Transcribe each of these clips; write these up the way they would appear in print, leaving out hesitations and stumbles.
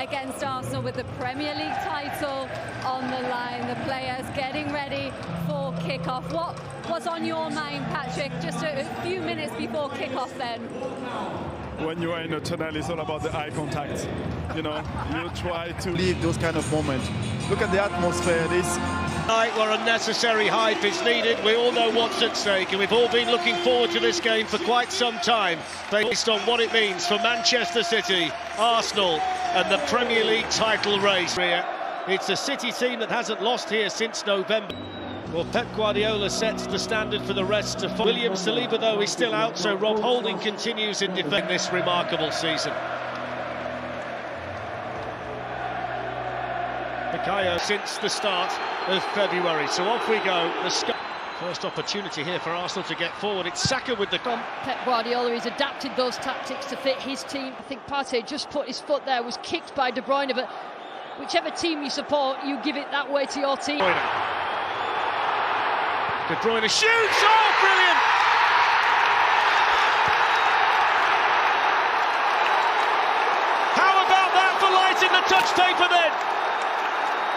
against Arsenal with the Premier League title on the line. The players getting ready for kick-off. What was on your mind, Patrick, just a few minutes before kick-off then? When you are in a tunnel, it's all about the eye contact. You know, you try to leave those kind of moments. Look at the atmosphere. Where unnecessary hype is needed. We all know what's at stake, and we've all been looking forward to this game for quite some time, based on what it means for Manchester City, Arsenal, and the Premier League title race. It's a City team that hasn't lost here since November. Well, Pep Guardiola sets the standard for the rest to follow. William Saliba, though, is still out, so Rob Holding continues in defending this remarkable season. Bukayo since the start of February, so off we go. First opportunity here for Arsenal to get forward. It's Saka with the... Pep Guardiola has adapted those tactics to fit his team. I think Partey just put his foot there, was kicked by De Bruyne, but whichever team you support, you give it that way to your team. De Bruyne shoots! Oh, brilliant! How about that for lighting the touch taper then?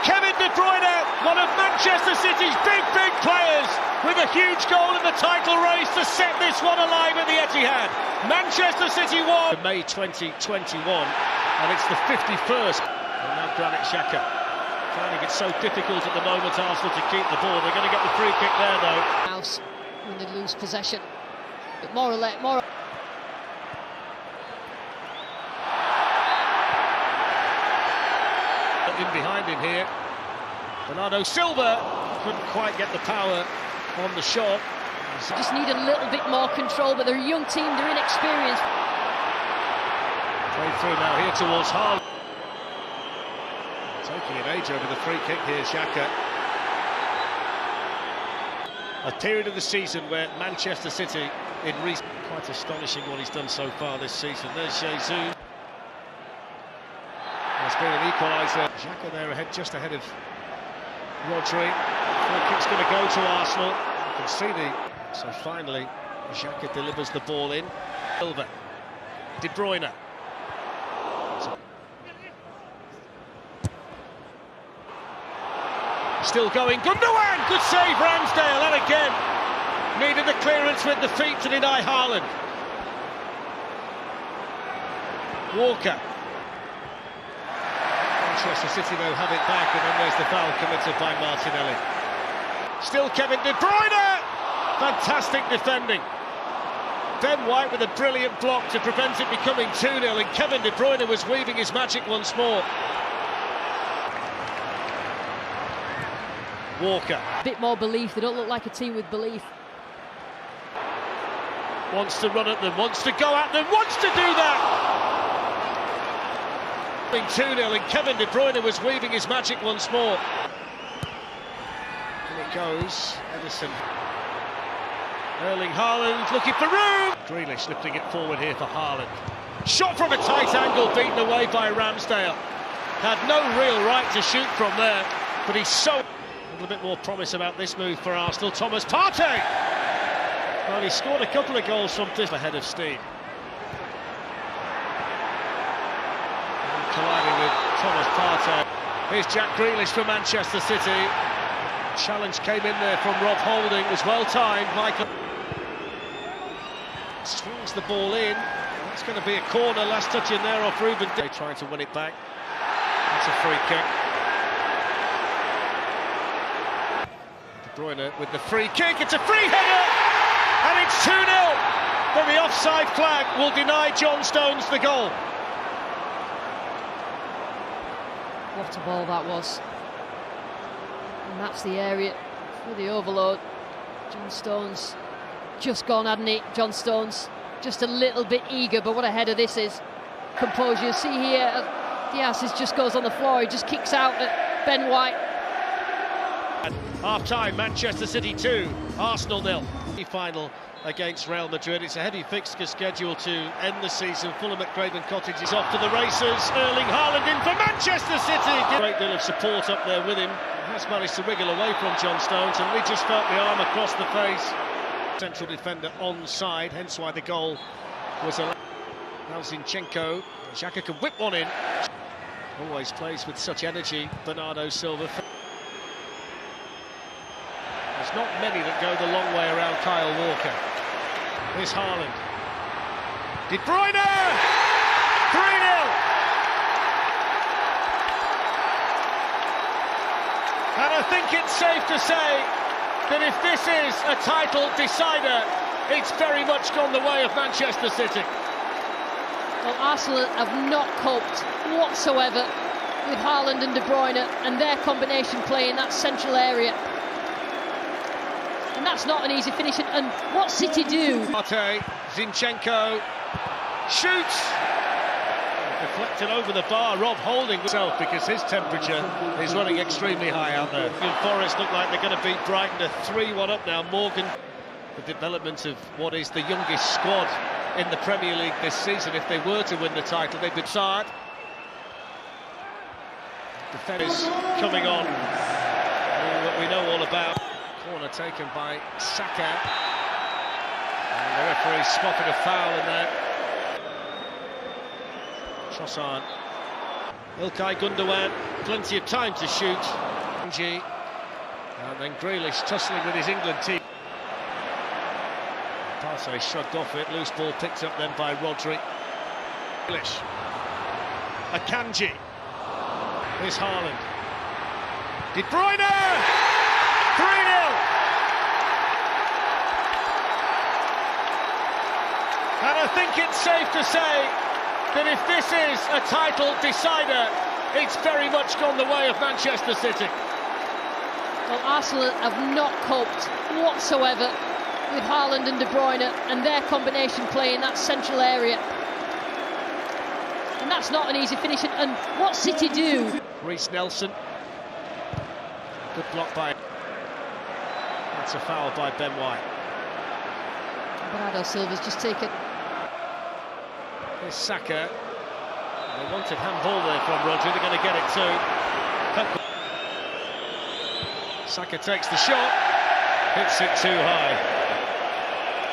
Kevin De Bruyne, one of Manchester City's big players, with a huge goal in the title race to set this one alive at the Etihad. Manchester City won. May 2021, and it's the 51st. And now Granit Xhaka, finding it so difficult at the moment, Arsenal, to keep the ball. They're going to get the free kick there, though. House when they lose possession, but more. In behind him here, Bernardo Silva couldn't quite get the power on the shot. Just need a little bit more control, but they're a young team, they're inexperienced. Played through now here towards Haaland. Taking an age over the free kick here, Xhaka. A period of the season where Manchester City in recent... Quite astonishing what he's done so far this season. There's Jesus. There's been an equaliser. Xhaka there ahead, just ahead of Rodri. Free kick's going to go to Arsenal. You can see the... So finally, Xhaka delivers the ball in. Silva. De Bruyne. Still going. Gundogan! Good save, Ramsdale. And again, needed the clearance with the feet to deny Haaland. Walker. Manchester City, though, have it back, and then there's the foul committed by Martinelli. Still Kevin De Bruyne! Fantastic defending. Ben White with a brilliant block to prevent it becoming 2-0, and Kevin De Bruyne was weaving his magic once more. Walker. A bit more belief, they don't look like a team with belief. Wants to run at them, wants to go at them, wants to do that! 2-0, and Kevin De Bruyne was weaving his magic once more. And it goes, Edison. Erling Haaland looking for room! Grealish lifting it forward here for Haaland. Shot from a tight angle, beaten away by Ramsdale. Had no real right to shoot from there, but he's so... A little bit more promise about this move for Arsenal. Thomas Partey! Well, he scored a couple of goals from this ahead of steam. Colliding with Thomas Partey. Here's Jack Grealish for Manchester City. Challenge came in there from Rob Holding, was well timed. Michael swings the ball in. It's going to be a corner. Last touch in there off Ruben. Trying to win it back. That's a free kick. De Bruyne with the free kick. It's a free header, and it's 2-0. But the offside flag will deny John Stones the goal. What a ball that was. And that's the area for the overload. John Stones just gone, hadn't he? John Stones just a little bit eager, but what a header this is. Composure. See here, Diaz just goes on the floor, he just kicks out at Ben White. Half-time, Manchester City 2, Arsenal 0. Final against Real Madrid. It's a heavy fixture schedule to end the season. Fulham at Craven Cottage is off to the races. Erling Haaland in for Manchester City. Great deal of support up there with him. He has managed to wriggle away from John Stones, and we just felt the arm across the face. Central defender onside, hence why the goal was allowed. Now Zinchenko. Xhaka can whip one in. Always plays with such energy, Bernardo Silva. There's not many that go the long way around Kyle Walker. Here's Haaland. De Bruyne! 3-0! And I think it's safe to say that if this is a title decider, it's very much gone the way of Manchester City. Well, Arsenal have not coped whatsoever with Haaland and De Bruyne and their combination play in that central area. And that's not an easy finish. And what City do? Zinchenko shoots. Deflected over the bar. Rob holding himself because his temperature is running extremely high out there. Forest look like they're going to beat Brighton. A 3-1 up now. Morgan, the development of what is the youngest squad in the Premier League this season. If they were to win the title, they'd be Sard. Defenders coming on. What we know all about. Corner taken by Saka. And the referee spotted a foul in there. Trossard. Ilkay Gundogan, plenty of time to shoot. And then Grealish tussling with his England team. Passe shrugged off it, loose ball picked up then by Rodri. Grealish. Akanji. Here's Haaland. De Bruyne! 3-0! And I think it's safe to say that if this is a title decider, it's very much gone the way of Manchester City. Well, Arsenal have not coped whatsoever with Haaland and De Bruyne and their combination play in that central area. And that's not an easy finish. And what City do? Reece Nelson. Good block by... That's a foul by Ben White. Bernardo Silva's just taken... Here's Saka. They wanted handball there from Rodri. They're going to get it too. Saka takes the shot. Hits it too high.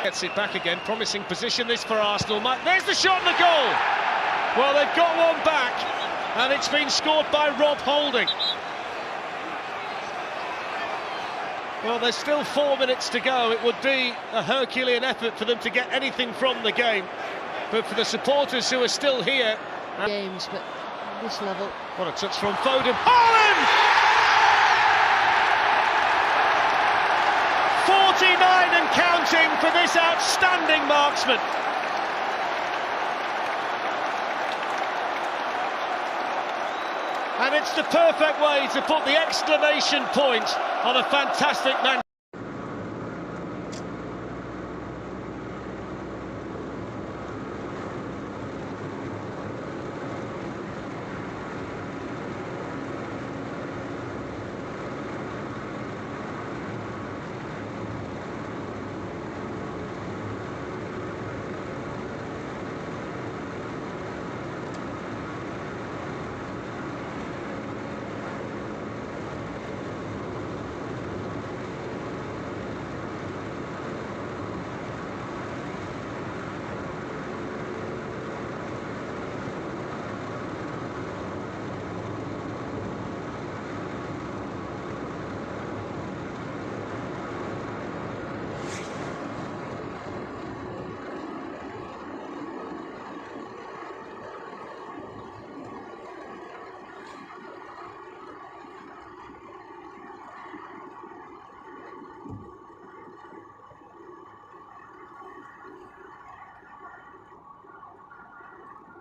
Gets it back again. Promising position this for Arsenal. There's the shot and the goal. Well, they've got one back. And it's been scored by Rob Holding. Well, there's still 4 minutes to go. It would be a Herculean effort for them to get anything from the game. But for the supporters who are still here... Games, but at this level... What a touch from Foden. Haaland! 49 and counting for this outstanding marksman. And it's the perfect way to put the exclamation point on a fantastic man.